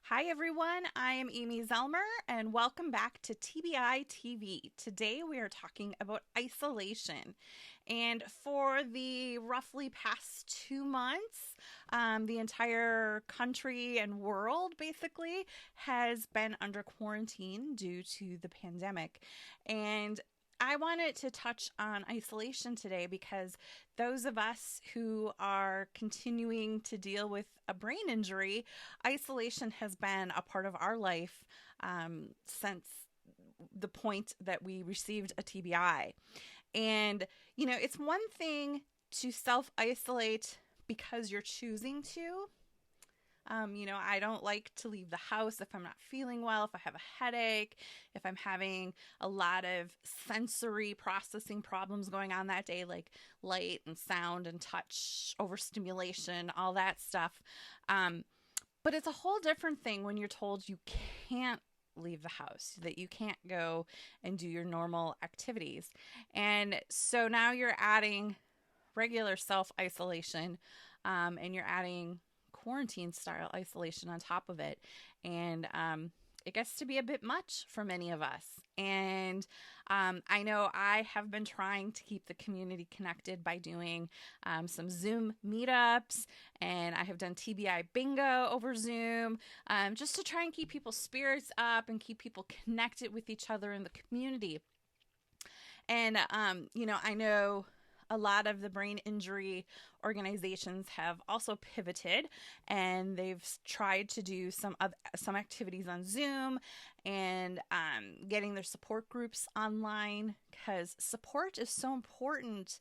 Hi, everyone. I am Amy Zelmer, and welcome back to TBI TV. Today, we are talking about isolation. And for the roughly past 2 months, the entire country and world basically has been under quarantine due to the pandemic. And I wanted to touch on isolation today because those of us who are continuing to deal with a brain injury, isolation has been a part of our life since the point that we received a TBI. And, it's one thing to self isolate because you're choosing to. I don't like to leave the house if I'm not feeling well, if I have a headache, if I'm having a lot of sensory processing problems going on that day, like light and sound and touch, overstimulation, all that stuff. But it's a whole different thing when you're told you can't leave the house, that you can't go and do your normal activities. And so now you're adding regular self isolation, and you're adding quarantine style isolation on top of it. And it gets to be a bit much for many of us. And I know I have been trying to keep the community connected by doing some Zoom meetups, and I have done TBI bingo over Zoom, just to try and keep people's spirits up and keep people connected with each other in the community. And, I know a lot of the brain injury organizations have also pivoted, and they've tried to do some activities on Zoom and getting their support groups online, because support is so important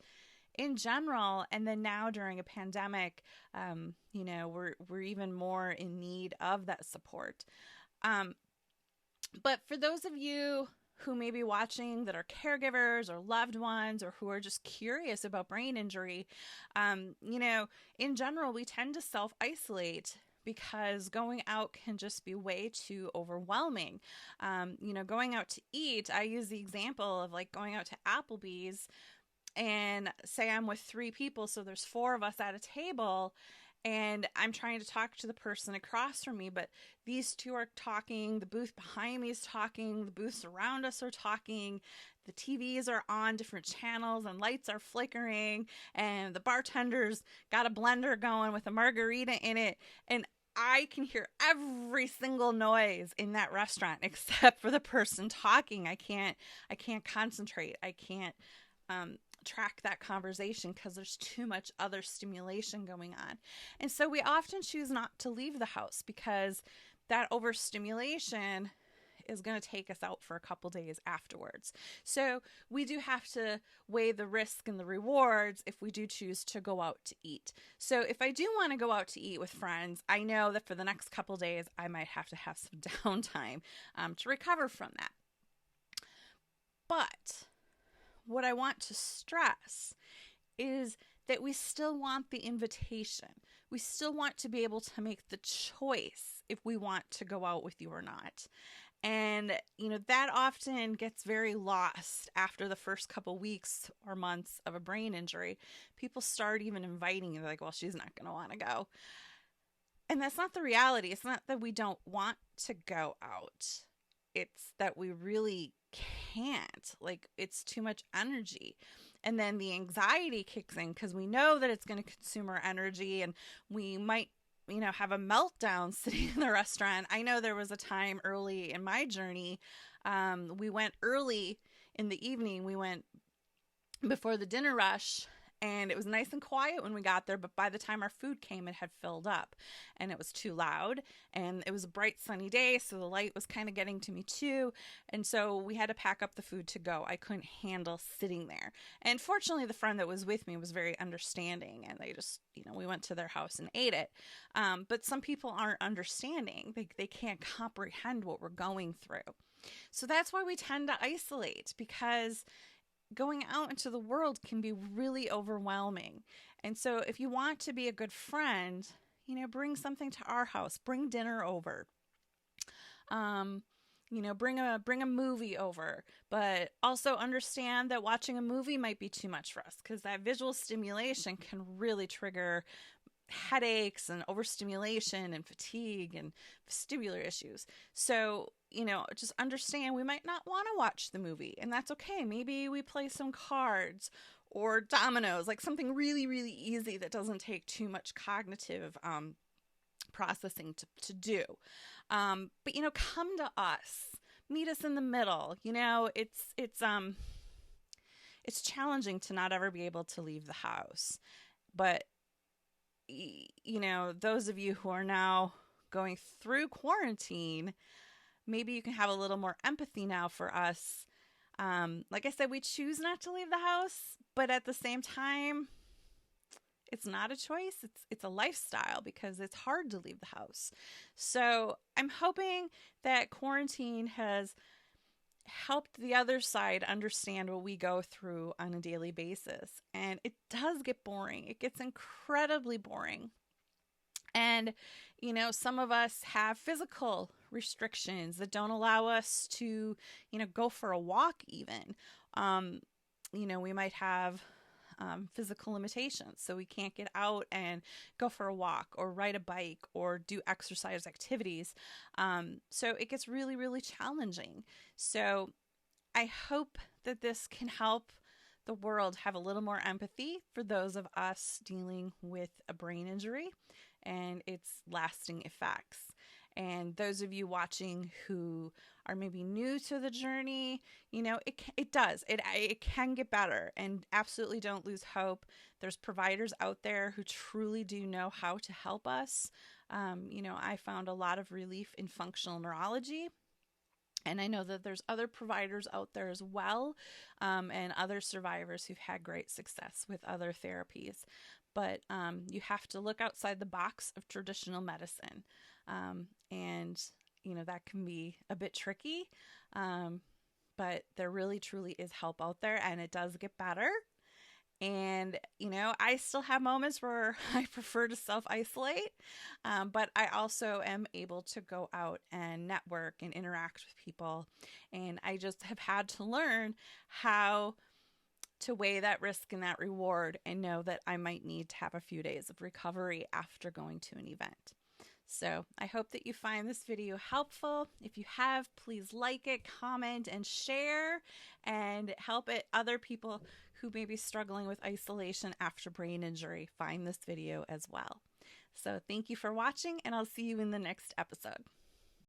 in general. And then now during a pandemic, we're even more in need of that support. But for those of you who may be watching that are caregivers or loved ones, or who are just curious about brain injury, in general, we tend to self-isolate because going out can just be way too overwhelming. Going out to eat, I use the example of like going out to Applebee's, and say I'm with 3 people, so there's 4 of us at a table, and I'm trying to talk to the person across from me, but these 2 are talking, the booth behind me is talking, the booths around us are talking, the TVs are on different channels and lights are flickering, and the bartender's got a blender going with a margarita in it, and I can hear every single noise in that restaurant except for the person talking. I can't concentrate. I can't track that conversation because there's too much other stimulation going on. And so we often choose not to leave the house because that overstimulation is going to take us out for a couple days afterwards. So we do have to weigh the risk and the rewards if we do choose to go out to eat. So if I do want to go out to eat with friends, I know that for the next couple days, I might have to have some downtime to recover from that. But what I want to stress is that we still want the invitation. We still want to be able to make the choice if we want to go out with you or not. And, that often gets very lost after the first couple weeks or months of a brain injury. People start even inviting you, like, well, she's not going to want to go. And that's not the reality. It's not that we don't want to go out. It's that we really can't. Like, it's too much energy. And then the anxiety kicks in because we know that it's going to consume our energy, and we might, have a meltdown sitting in the restaurant. I know there was a time early in my journey. We went early in the evening. We went before the dinner rush, and it was nice and quiet when we got there, but by the time our food came, it had filled up, and it was too loud, and it was a bright sunny day, so the light was kind of getting to me too, and so we had to pack up the food to go. I couldn't handle sitting there, and fortunately the friend that was with me was very understanding, and they just, we went to their house and ate it, but some people aren't understanding. They can't comprehend what we're going through. So that's why we tend to isolate, because going out into the world can be really overwhelming. And so if you want to be a good friend, bring something to our house, bring dinner over, bring a movie over, but also understand that watching a movie might be too much for us, because that visual stimulation can really trigger headaches and overstimulation and fatigue and vestibular issues. So, just understand we might not want to watch the movie, and that's okay. Maybe we play some cards or dominoes, like something really, really easy that doesn't take too much cognitive processing to do. But come to us, meet us in the middle. It's challenging to not ever be able to leave the house, but those of you who are now going through quarantine, maybe you can have a little more empathy now for us. Like I said, we choose not to leave the house, but at the same time, it's not a choice. It's a lifestyle because it's hard to leave the house. So I'm hoping that quarantine has helped the other side understand what we go through on a daily basis. And it does get boring. It gets incredibly boring. And, some of us have physical restrictions that don't allow us to, go for a walk even. We might have physical limitations. So we can't get out and go for a walk or ride a bike or do exercise activities. So it gets really, really challenging. So I hope that this can help the world have a little more empathy for those of us dealing with a brain injury and its lasting effects. And those of you watching who are maybe new to the journey, it can get better, and absolutely don't lose hope. There's providers out there who truly do know how to help us. I found a lot of relief in functional neurology. And I know that there's other providers out there as well, and other survivors who've had great success with other therapies. But you have to look outside the box of traditional medicine. And that can be a bit tricky, but there really, truly is help out there, and it does get better. And, I still have moments where I prefer to self-isolate, but I also am able to go out and network and interact with people. And I just have had to learn how to weigh that risk and that reward and know that I might need to have a few days of recovery after going to an event. So I hope that you find this video helpful. If you have, please like it, comment, and share, and help other people who may be struggling with isolation after brain injury find this video as well. So thank you for watching, and I'll see you in the next episode.